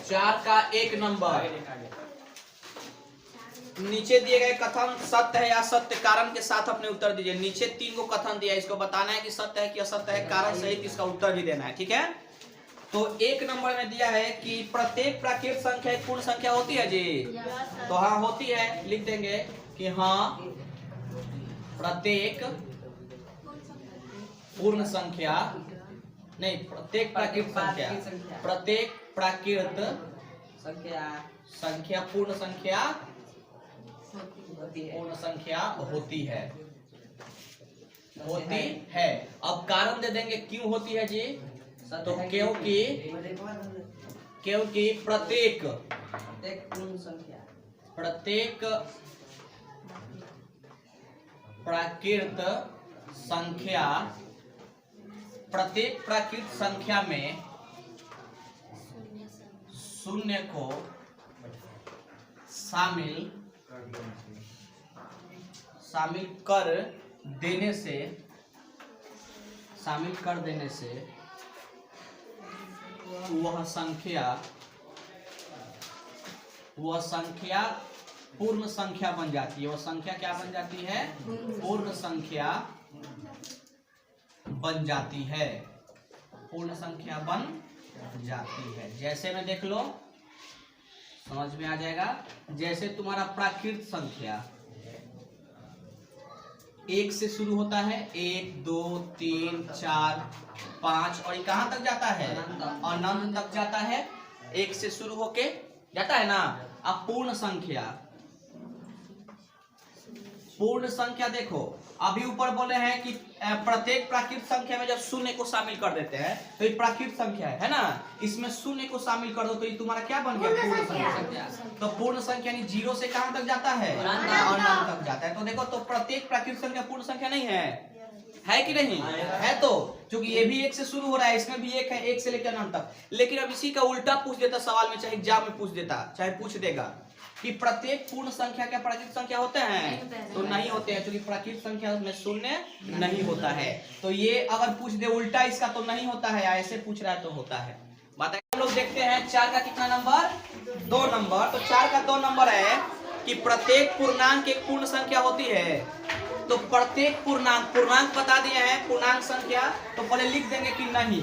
4 का 1 नंबर, नीचे दिए गए कथन सत्य है या असत्य कारण के साथ अपने उत्तर दीजिए। नीचे 3 को कथन दिया है, इसको बताना है कि सत्य है कि असत्य है, कारण सहित इसका उत्तर भी देना है। ठीक है, तो 1 नंबर में दिया है कि प्रत्येक प्राकृत संख्या एक पूर्ण संख्या होती है जी। तो हाँ होती है, लिख देंगे कि हाँ प्रत्येक पूर्ण संख्या, नहीं प्रत्येक प्राकृत संख्या, प्रत्येक प्राकृत संख्या पूर्ण संख्या होती है, होती है। अब कारण दे देंगे क्यों होती है जी, तो क्योंकि प्रत्येक प्राकृत संख्या, प्रत्येक प्राकृत संख्या में शून्य को शामिल कर देने से वह संख्या पूर्ण संख्या बन जाती है। वह संख्या क्या बन जाती है, पूर्ण संख्या बन जाती है, पूर्ण संख्या बन जाती है। जैसे में देख लो, समझ में आ जाएगा। जैसे तुम्हारा प्राकृत संख्या 1 से शुरू होता है, 1 2 3 4 5 और ये कहां तक जाता है, अनंत तक जाता है। 1 से शुरू होके जाता है ना। अब पूर्ण संख्या देखो, अभी ऊपर बोले हैं कि प्रत्येक प्राकृत संख्या में जब शून्य को शामिल कर देते हैं तो ये प्राकृत संख्या है ना, इसमें शून्य को शामिल कर दो तो ये तुम्हारा क्या बन गया, पूर्ण संख्या। तो पूर्ण संख्या यानी 0 से कहां तक जाता है, अनंत तक जाता है। तो देखो, तो प्रत्येक प्राकृत संख्या पूर्ण संख्या नहीं है कि नहीं है। तो क्योंकि ये भी 1 से शुरू हो रहा है, इसमें भी 1 है, 1 से लेकर अनंत तक। लेकिन अब इसी का उल्टा पूछ देता सवाल में, चाहे एग्जाम में पूछ देता, चाहे पूछ देगा कि प्रत्येक पूर्ण संख्या क्या प्राकृत संख्या होते हैं, तो नहीं होते हैं, क्योंकि प्राकृत संख्या में शून्य नहीं होता है। तो ये अगर पूछ दे उल्टा इसका तो नहीं होता है, ऐसे पूछ रहा है तो होता है। बताइए, हम लोग देखते हैं 4 का कितना नंबर, 2 नंबर। तो 4 का 2 नंबर है कि प्रत्येक पूर्णांक एक पूर्ण संख्या होती है। तो प्रत्येक पूर्णांक बता दिए हैं, पूर्णांक संख्या, तो पहले लिख देंगे कि नहीं,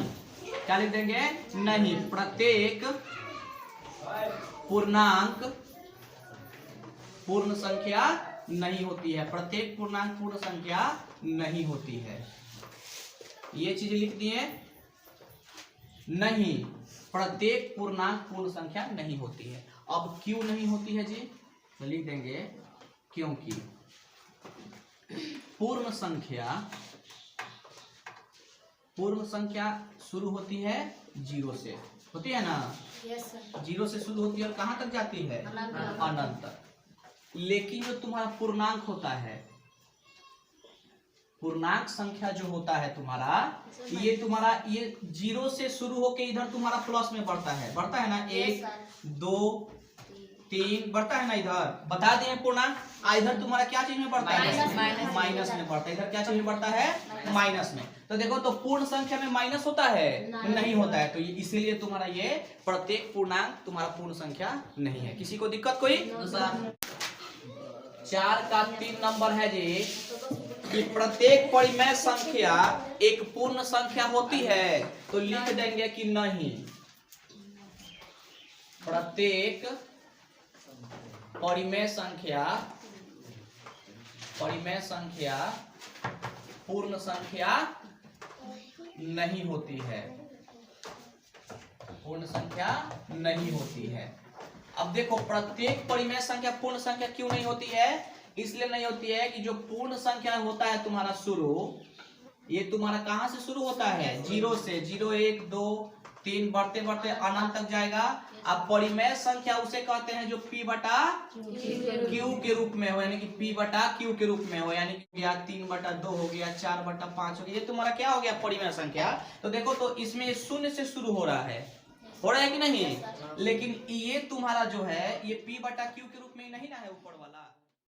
क्या लिख देंगे, नहीं, प्रत्येक पूर्णांक पूर्ण संख्या नहीं होती है, प्रत्येक पूर्णांक पूर्ण संख्या नहीं होती है। ये चीज लिख दिए, नहीं प्रत्येक पूर्णांक पूर्ण संख्या नहीं होती है। अब क्यों नहीं होती है जी, तो लिख देंगे क्योंकि पूर्ण संख्या शुरू होती है 0 से, होती है ना। 0 से शुरू होती है और कहां तक जाती है, अनंत तक। लेकिन जो तुम्हारा पूर्णांक होता है, पूर्णांक संख्या जो होता है तुम्हारा, ये 0 से शुरू होके इधर तुम्हारा प्लस में बढ़ता है ना, 1 2 3 बढ़ता है ना। इधर बता दें पूर्णांक, इधर तुम्हारा क्या चीज में बढ़ता है, माइनस में बढ़ता है। इधर क्या चीज में बढ़ता है, माइनस में। तो देखो, तो पूर्ण संख्या में माइनस होता है, नहीं होता है। तो इसीलिए तुम्हारा ये प्रत्येक पूर्णांक तुम्हारा पूर्ण संख्या नहीं है। किसी को दिक्कत कोई। 4 का 3 नंबर है जी कि प्रत्येक परिमेय संख्या एक पूर्ण संख्या होती है। तो लिख देंगे कि नहीं, प्रत्येक परिमेय संख्या पूर्ण संख्या नहीं होती है, पूर्ण संख्या नहीं होती है। अब देखो, प्रत्येक परिमेय संख्या पूर्ण संख्या क्यों नहीं होती है, इसलिए नहीं होती है कि जो पूर्ण संख्या होता है तुम्हारा शुरू, ये तुम्हारा कहां से शुरू होता है, 0 से। 0 1 2 3 बढ़ते बढ़ते अनंत तक जाएगा। अब परिमेय संख्या उसे कहते हैं जो P बटा Q के रूप में हो, यानी कि P बटा Q के रूप में हो, यानी कि 3 बटा 2 हो गया, 4 बटा 5 हो गया। ये तुम्हारा क्या हो गया, परिमेय संख्या। तो देखो, तो इसमें 0 से शुरू हो रहा है कि नहीं। लेकिन ये तुम्हारा जो है, ये P बटा Q के रूप में नहीं ना है ऊपर वाला।